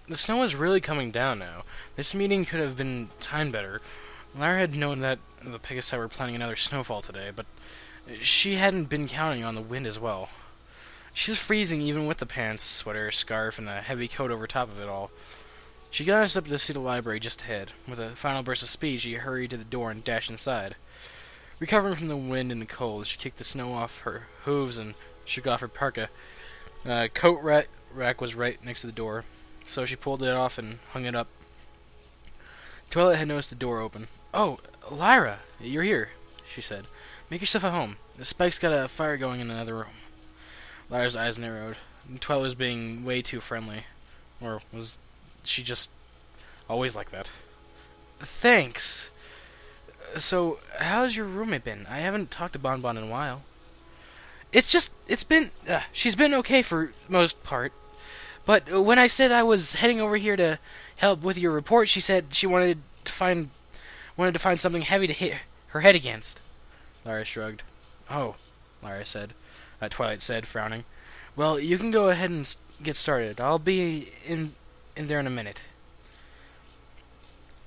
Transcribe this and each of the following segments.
The snow is really coming down now. This meeting could have been timed better. Lara had known that the Pegasi were planning another snowfall today, but she hadn't been counting on the wind as well. She was freezing even with the pants, sweater, scarf, and a heavy coat over top of it all. She glanced up to see the library just ahead. With a final burst of speed, she hurried to the door and dashed inside. Recovering from the wind and the cold, she kicked the snow off her hooves and shook off her parka. Coat rack was right next to the door, so she pulled it off and hung it up. Twilight had noticed the door open. "Oh, Lyra, you're here," she said. "Make yourself at home. The Spike's got a fire going in another room." Lyra's eyes narrowed. Twilight was being way too friendly. Or was she just always like that? "Thanks. So, how's your roommate been? I haven't talked to Bonbon in a while." She's been okay for most part. But when I said I was heading over here to help with your report, she said she wanted to find something heavy to hit her head against. Lara shrugged. "Oh," Twilight said, frowning. "Well, you can go ahead and get started. I'll be in there in a minute."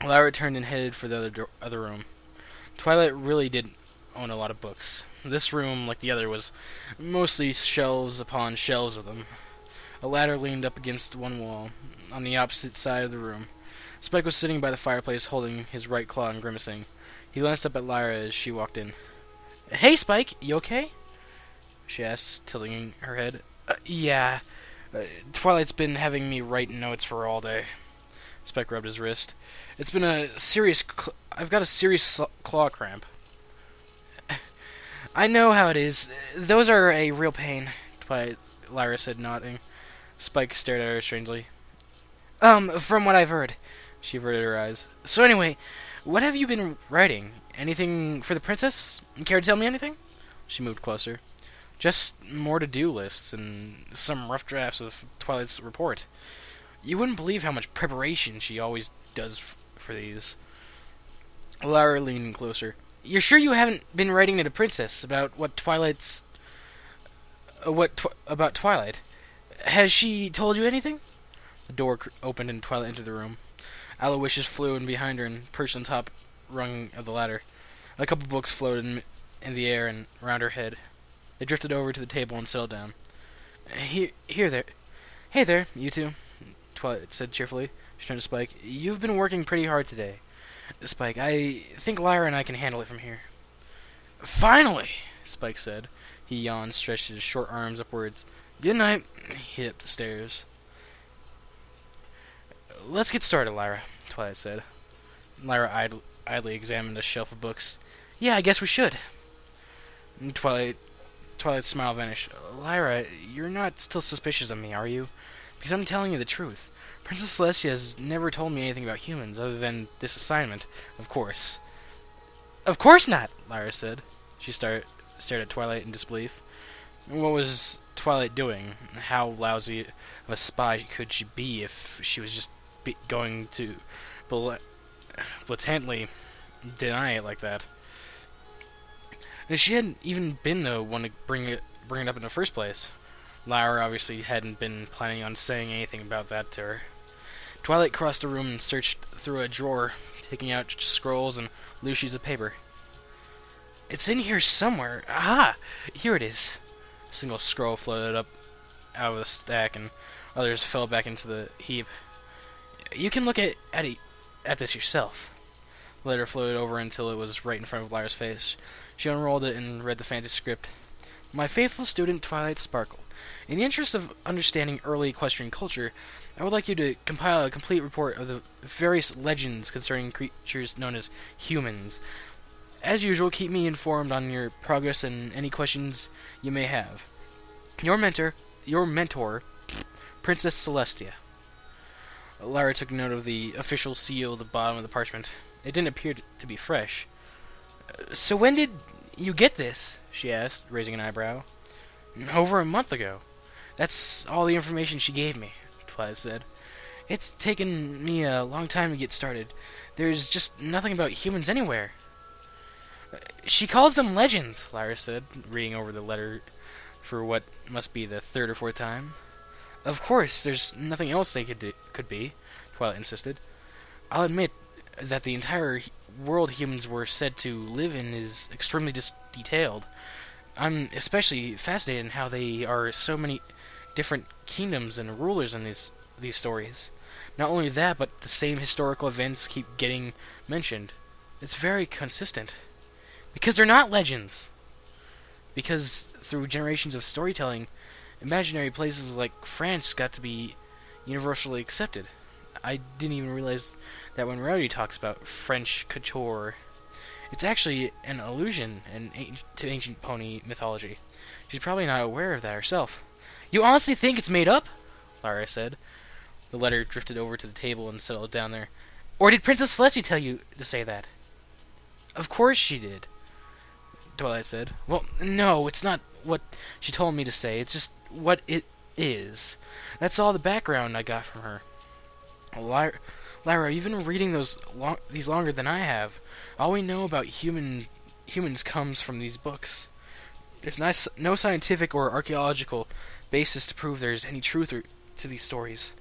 Lara turned and headed for the other room. Twilight really did own a lot of books. This room, like the other, was mostly shelves upon shelves of them. A ladder leaned up against one wall, on the opposite side of the room. Spike was sitting by the fireplace, holding his right claw and grimacing. He glanced up at Lyra as she walked in. "Hey, Spike, you okay?" she asked, tilting her head. Yeah. Twilight's been having me write notes for all day." Spike rubbed his wrist. I've got a serious claw cramp." "I know how it is. Those are a real pain," Lyra said, nodding. Spike stared at her strangely. From what I've heard." She averted her eyes. "So anyway, what have you been writing? Anything for the princess? Care to tell me anything?" She moved closer. "Just more to-do lists and some rough drafts of Twilight's report. You wouldn't believe how much preparation she always does for these." Lara leaned closer. "You're sure you haven't been writing to the princess about about Twilight? Has she told you anything?" The door opened and Twilight entered the room. Aloysius flew in behind her and perched on top rung of the ladder. A couple books floated in the air and around her head. They drifted over to the table and settled down. Here there. Hey there, you two," Twilight said cheerfully. She turned to Spike. "You've been working pretty hard today. Spike, I think Lyra and I can handle it from here." "Finally," Spike said. He yawned, stretched his short arms upwards. "Good night." He hit up the stairs. "Let's get started, Lyra," Twilight said. Lyra idly examined a shelf of books. "Yeah, I guess we should." Twilight's smile vanished. "Lyra, you're not still suspicious of me, are you? Because I'm telling you the truth. Princess Celestia has never told me anything about humans, other than this assignment, of course." "Of course not," Lyra said. She stared at Twilight in disbelief. What was Twilight doing? How lousy of a spy could she be if she was just going to blatantly deny it like that? And she hadn't even been the one to bring it up in the first place. Lyra obviously hadn't been planning on saying anything about that to her. Twilight crossed the room and searched through a drawer, taking out scrolls and loose sheets of paper. "It's in here somewhere. Aha! Here it is." A single scroll floated up out of the stack, and others fell back into the heap. "You can look at this yourself." The letter floated over until it was right in front of Lyra's face. She unrolled it and read the fancy script. "My faithful student, Twilight Sparkle. In the interest of understanding early equestrian culture, I would like you to compile a complete report of the various legends concerning creatures known as humans. As usual, keep me informed on your progress and any questions you may have. Your mentor, Princess Celestia." Lyra took note of the official seal at the bottom of the parchment. It didn't appear to be fresh. "So when did you get this?" she asked, raising an eyebrow. "Over a month ago. That's all the information she gave me," Twilight said. "It's taken me a long time to get started. There's just nothing about humans anywhere." "She calls them legends," Lyra said, reading over the letter for what must be the third or fourth time. Of course, there's nothing else they could be, Twilight insisted. I'll admit that the entire world humans were said to live in is extremely detailed. I'm especially fascinated in how they are so many different kingdoms and rulers in these stories. Not only that, but the same historical events keep getting mentioned. It's very consistent. Because they're not legends. Because through generations of storytelling, imaginary places like France got to be universally accepted. I didn't even realize that when Rowdy talks about French couture, it's actually an allusion to ancient pony mythology. She's probably not aware of that herself. You honestly think it's made up? Lara said. The letter drifted over to the table and settled down there. Or did Princess Celestia tell you to say that? Of course she did, Twilight said. Well, no, it's not what she told me to say. It's just what it is. That's all the background I got from her. Lyra, you've been reading these longer than I have. All we know about humans comes from these books. There's no scientific or archaeological basis to prove there's any truth to these stories.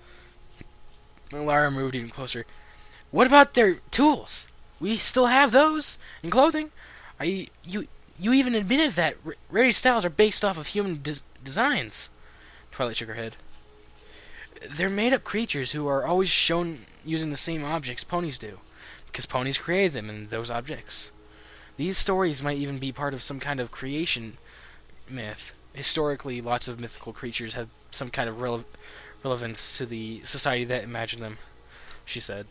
Lyra moved even closer. What about their tools? We still have those? And clothing? You even admitted that Rarity's styles are based off of human designs. Twilight shook her head. They're made-up creatures who are always shown using the same objects ponies do, because ponies created them and those objects. These stories might even be part of some kind of creation myth. Historically, lots of mythical creatures have some kind of relevance to the society that imagined them, she said.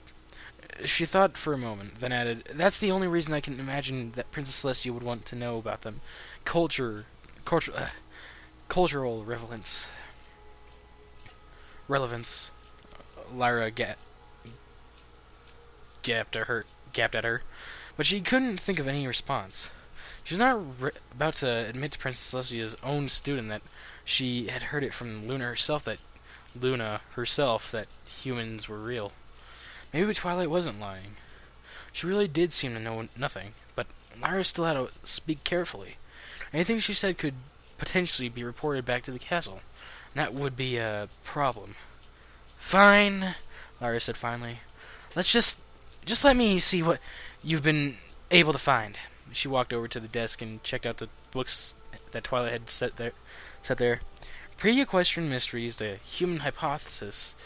She thought for a moment, then added, That's the only reason I can imagine that Princess Celestia would want to know about them. Cultural relevance. Lyra gapped at her, but she couldn't think of any response. She was not about to admit to Princess Celestia's own student that she had heard it from Luna herself that humans were real. Maybe Twilight wasn't lying. She really did seem to know nothing, but Lyra still had to speak carefully. Anything she said could potentially be reported back to the castle. That would be a problem. Fine, Lyra said finally. Let's just let me see what you've been able to find. She walked over to the desk and checked out the books that Twilight had set there. Pre-Equestrian Mysteries, The Human Hypothesis,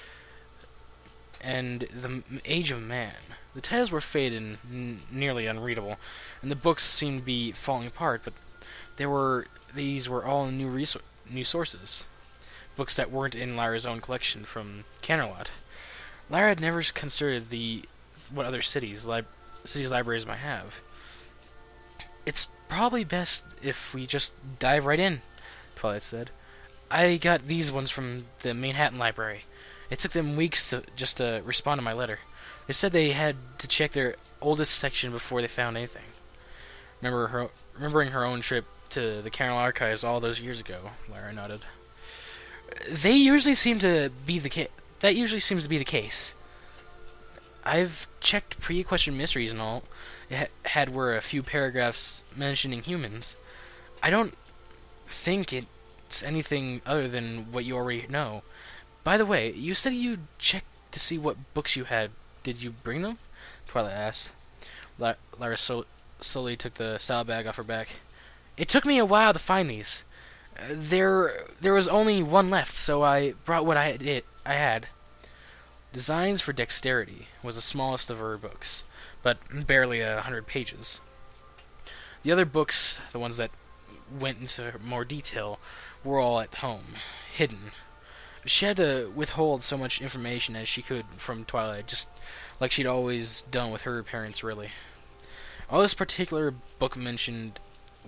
and The Age of Man. The titles were faded and nearly unreadable, and the books seemed to be falling apart, but these were all new sources. Books that weren't in Lyra's own collection from Canterlot. Lyra had never considered what other cities' libraries might have. It's probably best if we just dive right in, Twilight said. I got these ones from the Manhattan Library. It took them weeks to respond to my letter. They said they had to check their oldest section before they found anything. Remembering her own trip to the Carroll Archives all those years ago, Lyra nodded. That usually seems to be the case. I've checked Pre-Equestrian Mysteries and all. It were a few paragraphs mentioning humans. I don't think it's anything other than what you already know. By the way, you said you checked to see what books you had. Did you bring them? Twilight asked. Lyra slowly took the salad bag off her back. It took me a while to find these. There was only one left, so I brought what I had. Designs for Dexterity was the smallest of her books, but barely 100 pages. The other books, the ones that went into more detail, were all at home, hidden. She had to withhold so much information as she could from Twilight, just like she'd always done with her parents, really. All this particular book mentioned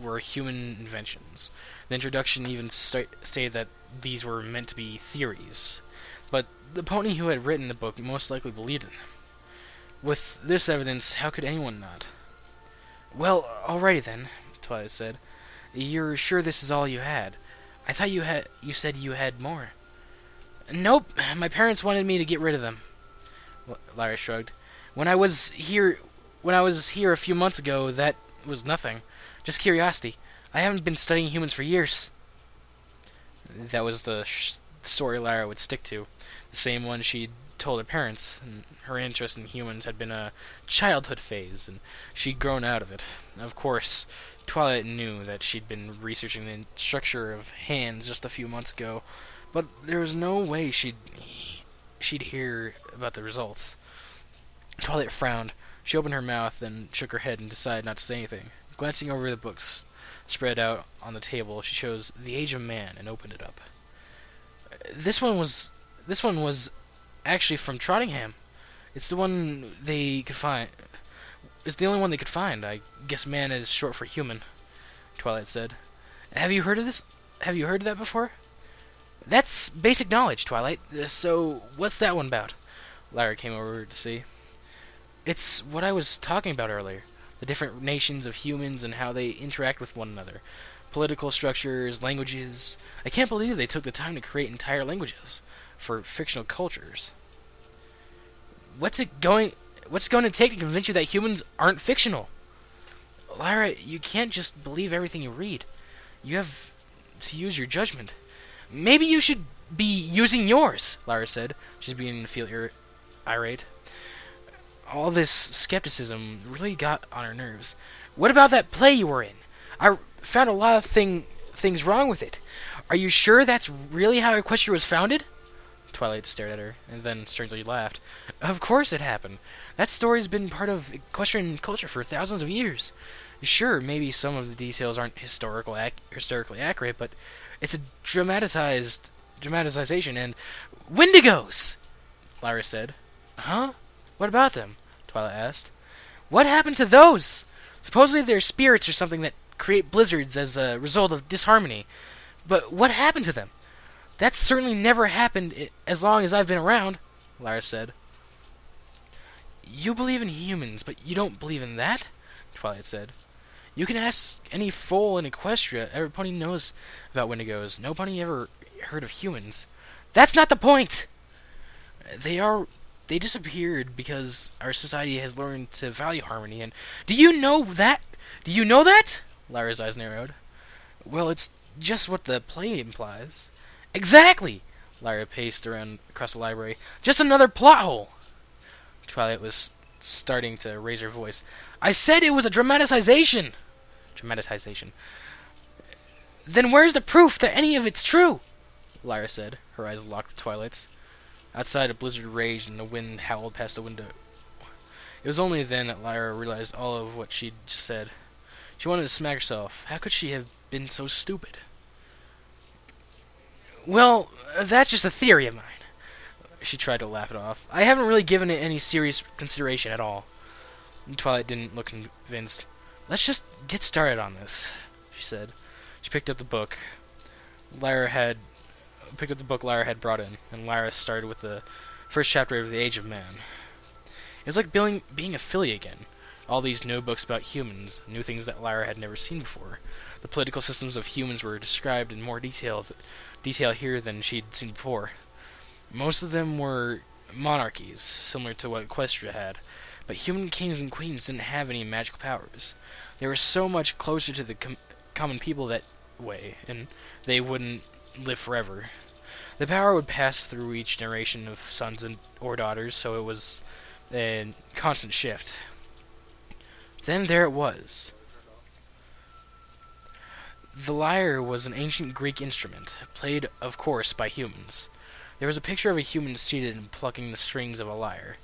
were human inventions. The introduction even stated that these were meant to be theories, but the pony who had written the book most likely believed in them. With this evidence, how could anyone not? Well, alrighty then, Twilight said. You're sure this is all you had? I thought you said you had more. Nope, my parents wanted me to get rid of them. Lyra shrugged. When I was here a few months ago, that was nothing. Just curiosity. I haven't been studying humans for years. That was the story Lara would stick to, the same one she'd told her parents, and her interest in humans had been a childhood phase, and she'd grown out of it. Of course, Twilight knew that she'd been researching the structure of hands just a few months ago, but there was no way she'd hear about the results. Twilight frowned. She opened her mouth, then shook her head and decided not to say anything. Glancing over the books spread out on the table, she chose The Age of Man and opened it up. This one was actually from Trottingham. It's the one they could find. It's the only one they could find. I guess man is short for human, Twilight said. Have you heard of this? Have you heard of that before? That's basic knowledge, Twilight. So, what's that one about? Lara came over to see. It's what I was talking about earlier. The different nations of humans and how they interact with one another. Political structures, languages. I can't believe they took the time to create entire languages for fictional cultures. What's it going to take to convince you that humans aren't fictional? Lara, you can't just believe everything you read. You have to use your judgment. Maybe you should be using yours, Lara said. She's beginning to feel irate. All this skepticism really got on her nerves. What about that play you were in? I found a lot of things wrong with it. Are you sure that's really how Equestria was founded? Twilight stared at her, and then strangely laughed. Of course it happened. That story's been part of equestrian culture for thousands of years. Sure, maybe some of the details aren't historically accurate, but it's a dramatization, and... Wendigos! Lara said. Huh? What about them? Twilight asked. What happened to those? Supposedly they're spirits or something that create blizzards as a result of disharmony. But what happened to them? That's certainly never happened as long as I've been around, Lara said. You believe in humans, but you don't believe in that? Twilight said. You can ask any foal in Equestria. Everybody knows about Wendigos. Nobody ever heard of humans. That's not the point! They disappeared because our society has learned to value harmony, and... Do you know that? Do you know that? Lara's eyes narrowed. Well, it's just what the play implies. Exactly! Lara paced across the library. Just another plot hole! Twilight was starting to raise her voice. I said it was a dramatization! Dramatization. Then where's the proof that any of it's true? Lara said, her eyes locked with Twilight's. Outside, a blizzard raged and the wind howled past the window. It was only then that Lara realized all of what she'd just said. She wanted to smack herself. How could she have been so stupid? Well, that's just a theory of mine. She tried to laugh it off. I haven't really given it any serious consideration at all. Twilight didn't look convinced. Let's just get started on this, she said. She picked up the book Lara had brought in, and Lara started with the first chapter of The Age of Man. It was like being a filly again. All these new books about humans, new things that Lara had never seen before. The political systems of humans were described in more detail here than she'd seen before. Most of them were monarchies, similar to what Equestria had, but human kings and queens didn't have any magical powers. They were so much closer to the common people that way, and they wouldn't live forever. The power would pass through each generation of sons or daughters, so it was a constant shift. Then there it was. The lyre was an ancient Greek instrument, played, of course, by humans. There was a picture of a human seated and plucking the strings of a lyre,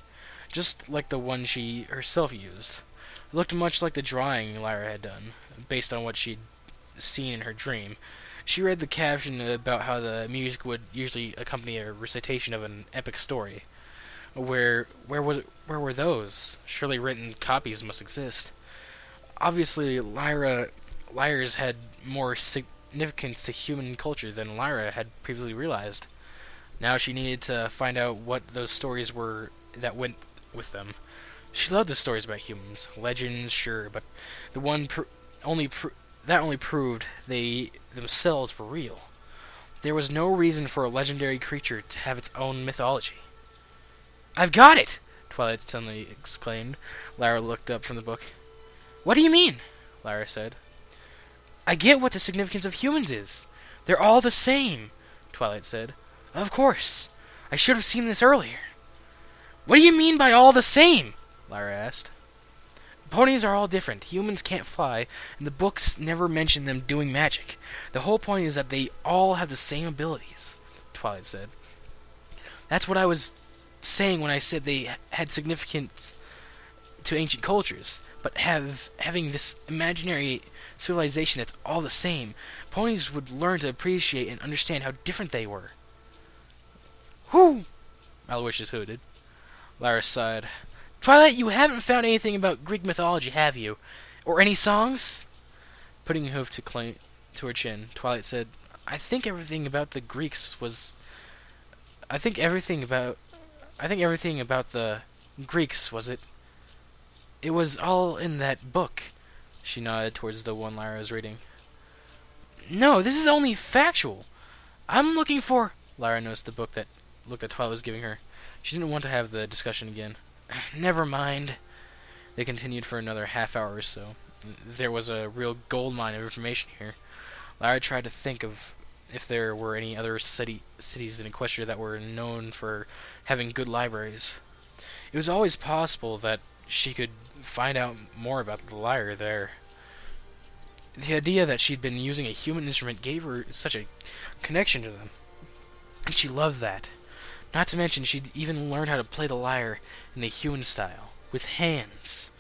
just like the one she herself used. It looked much like the drawing Lyra had done, based on what she'd seen in her dream. She read the caption about how the music would usually accompany a recitation of an epic story. Where were those? Surely written copies must exist. Obviously, lyres had more significance to human culture than Lyra had previously realized. Now she needed to find out what those stories were that went with them. She loved the stories about humans, legends, sure, but the one only proved they themselves were real. There was no reason for a legendary creature to have its own mythology. I've got it! Twilight suddenly exclaimed. Lara looked up from the book. What do you mean? Lara said. I get what the significance of humans is. They're all the same, Twilight said. Of course. I should have seen this earlier. What do you mean by all the same? Lyra asked. Ponies are all different. Humans can't fly, and the books never mention them doing magic. The whole point is that they all have the same abilities, Twilight said. That's what I was saying when I said they had significance to ancient cultures. But having this imaginary civilization that's all the same, ponies would learn to appreciate and understand how different they were. Whew! Aloysius hooted. Lyra sighed. Twilight, you haven't found anything about Greek mythology, have you? Or any songs? Putting a hoof to her chin, Twilight said, I think everything about the Greeks was... I think everything about the Greeks, was it? It was all in that book. She nodded towards the one Lyra was reading. No, this is only factual. I'm looking for... Lyra noticed the book that look that Twilight was giving her. She didn't want to have the discussion again. Never mind. They continued for another half hour or so. There was a real goldmine of information here. Lyra tried to think of if there were any other cities in Equestria that were known for having good libraries. It was always possible that she could find out more about the lyre there. The idea that she'd been using a human instrument gave her such a connection to them. And she loved that. Not to mention, she'd even learned how to play the lyre in the human style, with hands.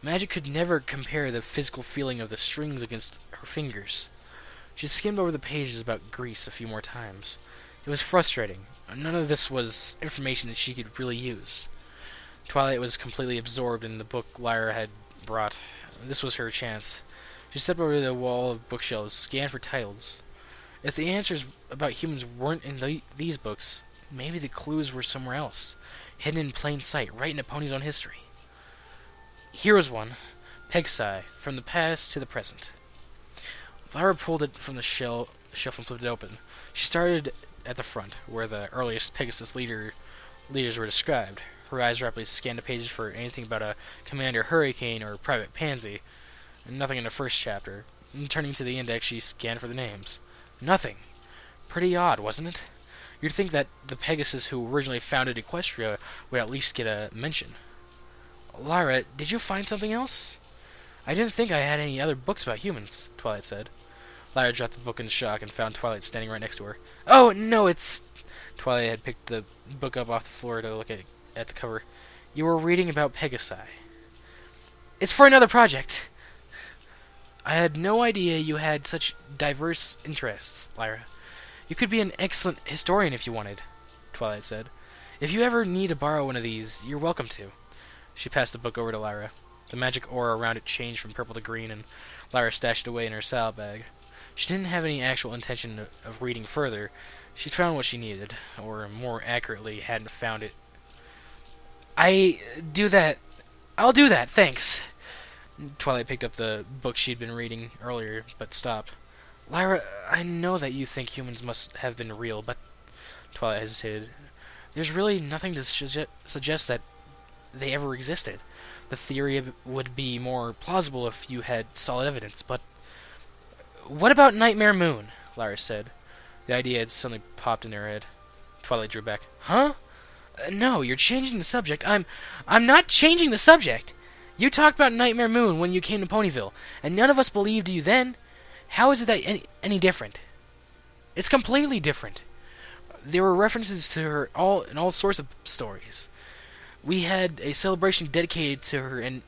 Magic could never compare the physical feeling of the strings against her fingers. She skimmed over the pages about Greece a few more times. It was frustrating. None of this was information that she could really use. Twilight was completely absorbed in the book Lyra had brought. This was her chance. She stepped over to the wall of bookshelves, scanned for titles. If the answers about humans weren't in these books, maybe the clues were somewhere else, hidden in plain sight, right in a pony's own history. Here was one. Pegasus, from the past to the present. Lyra pulled it from the shelf and flipped it open. She started at the front, where the earliest Pegasus leaders were described. Her eyes rapidly scanned the pages for anything about a Commander Hurricane or Private Pansy. Nothing in the first chapter. Turning to the index, she scanned for the names. Nothing. Pretty odd, wasn't it? You'd think that the Pegasus who originally founded Equestria would at least get a mention. Lyra, did you find something else? I didn't think I had any other books about humans, Twilight said. Lyra dropped the book in shock and found Twilight standing right next to her. Oh, no, it's... Twilight had picked the book up off the floor to look at the cover. You were reading about Pegasus. It's for another project. I had no idea you had such diverse interests, Lyra. You could be an excellent historian if you wanted, Twilight said. If you ever need to borrow one of these, you're welcome to. She passed the book over to Lyra. The magic aura around it changed from purple to green, and Lyra stashed it away in her saddlebag. She didn't have any actual intention of reading further. She'd found what she needed, or more accurately, hadn't found it. I'll do that, thanks. Twilight picked up the book she'd been reading earlier, but stopped. Lyra, I know that you think humans must have been real, but... Twilight hesitated. There's really nothing to suggest that they ever existed. The theory would be more plausible if you had solid evidence, but... What about Nightmare Moon? Lyra said. The idea had suddenly popped in her head. Twilight drew back. Huh? No, you're changing the subject. I'm not changing the subject. You talked about Nightmare Moon when you came to Ponyville, and none of us believed you then. How is it that any different? It's completely different. There were references to her in all sorts of stories. We had a celebration dedicated to her and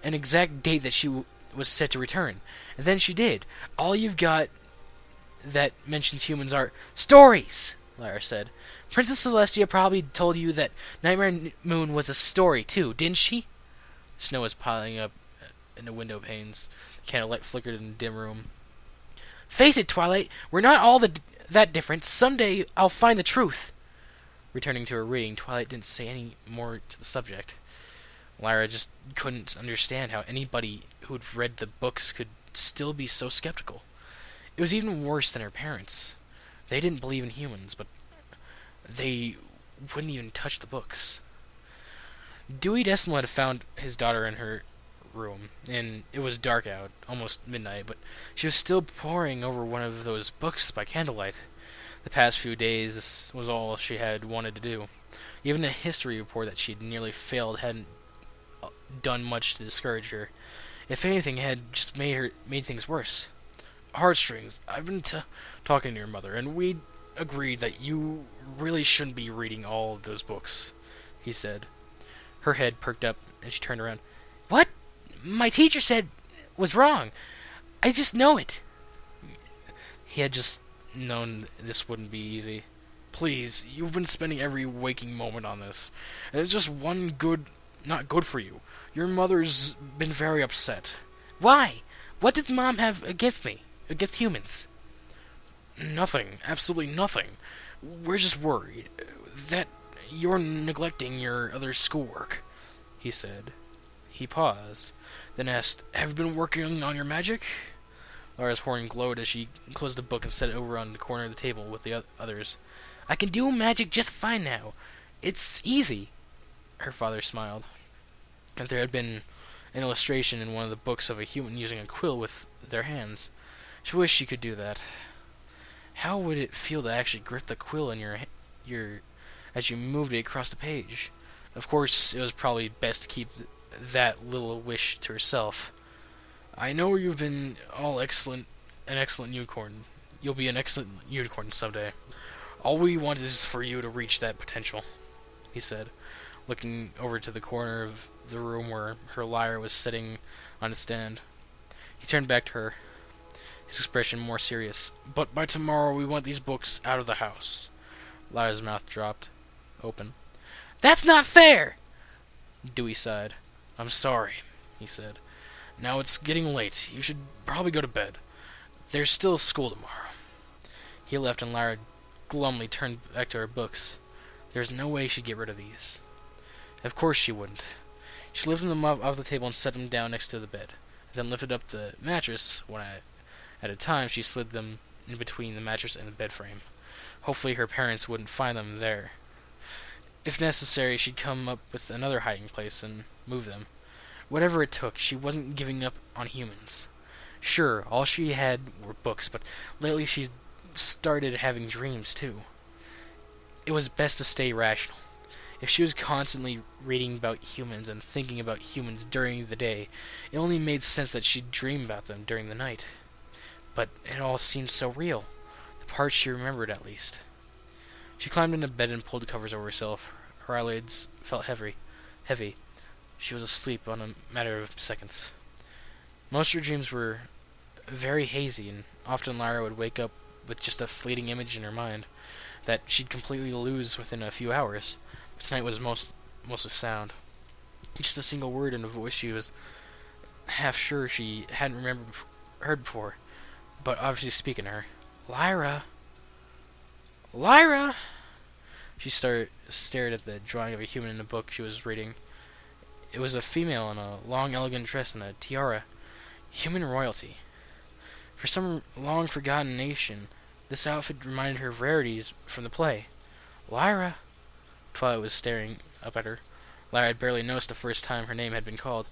an exact date that she was set to return. And then she did. All you've got that mentions humans are stories, Lyra said. Princess Celestia probably told you that Nightmare Moon was a story, too, didn't she? Snow was piling up in the window panes. The candlelight flickered in the dim room. Face it, Twilight, we're not all that different. Someday I'll find the truth. Returning to her reading, Twilight didn't say any more to the subject. Lyra just couldn't understand how anybody who'd read the books could still be so skeptical. It was even worse than her parents. They didn't believe in humans, but they wouldn't even touch the books. Dewey Decimal had found his daughter in her room, and it was dark out, almost midnight, but she was still poring over one of those books by candlelight. The past few days, this was all she had wanted to do. Even a history report that she'd nearly failed hadn't done much to discourage her. If anything, it had just made things worse. Heartstrings. I've been talking to your mother, and we agreed that you really shouldn't be reading all of those books, he said. Her head perked up, and she turned around. What? My teacher said was wrong. I just know it. He had just known this wouldn't be easy. Please, you've been spending every waking moment on this, and it's just not good for you. Your mother's been very upset. Why? What did Mom have against me? Against humans? Nothing. Absolutely nothing. We're just worried that you're neglecting your other schoolwork, he said. He paused, then asked, Have you been working on your magic? Lara's horn glowed as she closed the book and set it over on the corner of the table with the others. I can do magic just fine now. It's easy. Her father smiled. If there had been an illustration in one of the books of a human using a quill with their hands, she wished she could do that. How would it feel to actually grip the quill in your as you moved it across the page? Of course, it was probably best to keep that little wish to herself. I know you've been an excellent unicorn. You'll be an excellent unicorn someday. All we want is for you to reach that potential, he said, looking over to the corner of the room where her lyre was sitting on a stand. He turned back to her, his expression more serious. But by tomorrow we want these books out of the house. Lyra's mouth dropped open. That's not fair! Dewey sighed. I'm sorry, he said. Now it's getting late. You should probably go to bed. There's still school tomorrow. He left and Lyra glumly turned back to her books. There's no way she'd get rid of these. Of course she wouldn't. She lifted them up off the table and set them down next to the bed. Then lifted up the mattress. At a time, she slid them in between the mattress and the bed frame. Hopefully her parents wouldn't find them there. If necessary, she'd come up with another hiding place and move them. Whatever it took, she wasn't giving up on humans. Sure, all she had were books, but lately she'd started having dreams, too. It was best to stay rational. If she was constantly reading about humans and thinking about humans during the day, it only made sense that she'd dream about them during the night. But it all seemed so real. The parts she remembered, at least. She climbed into bed and pulled the covers over herself. Her eyelids felt heavy. She was asleep on a matter of seconds. Most of her dreams were very hazy, and often Lyra would wake up with just a fleeting image in her mind that she'd completely lose within a few hours. But tonight was mostly sound. Just a single word in a voice she was half sure she hadn't heard before, but obviously speaking to her. Lyra! Lyra! She stared at the drawing of a human in a book she was reading. It was a female in a long, elegant dress and a tiara. Human royalty. For some long-forgotten nation, this outfit reminded her of rarities from the play. Lyra! Twilight was staring up at her. Lyra had barely noticed the first time her name had been called.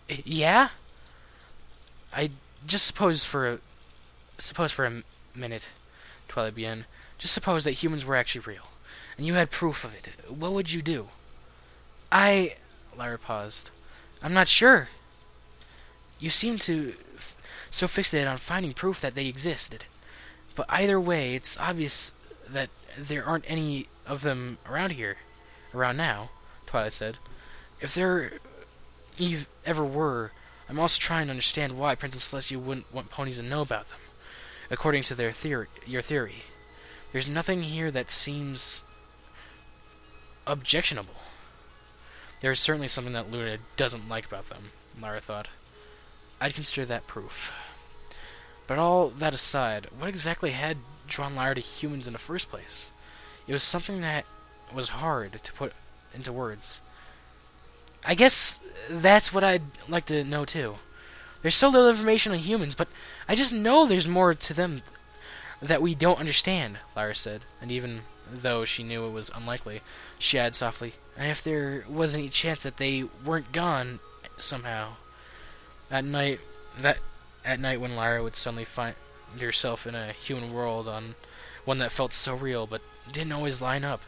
Yeah? I just suppose for a minute, Twilight began. Just suppose that humans were actually real, and you had proof of it. What would you do? Lyra paused. I'm not sure. You seem to so fixated on finding proof that they existed. But either way, it's obvious that there aren't any of them around now, Twilight said. If there ever were, I'm also trying to understand why Princess Celestia wouldn't want ponies to know about them. According to your theory, there's nothing here that seems objectionable. There's certainly something that Luna doesn't like about them, Lyra thought. I'd consider that proof. But all that aside, what exactly had drawn Lyra to humans in the first place? It was something that was hard to put into words. I guess that's what I'd like to know too. There's so little information on humans, but I just know there's more to them that we don't understand, Lyra said, and even though she knew it was unlikely, she added softly, and if there was any chance that they weren't gone somehow. At night when Lyra would suddenly find herself in a human world on one that felt so real but didn't always line up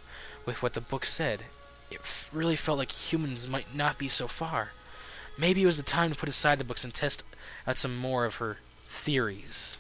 with what the book said. It really felt like humans might not be so far. Maybe it was the time to put aside the books and test out some more of her theories.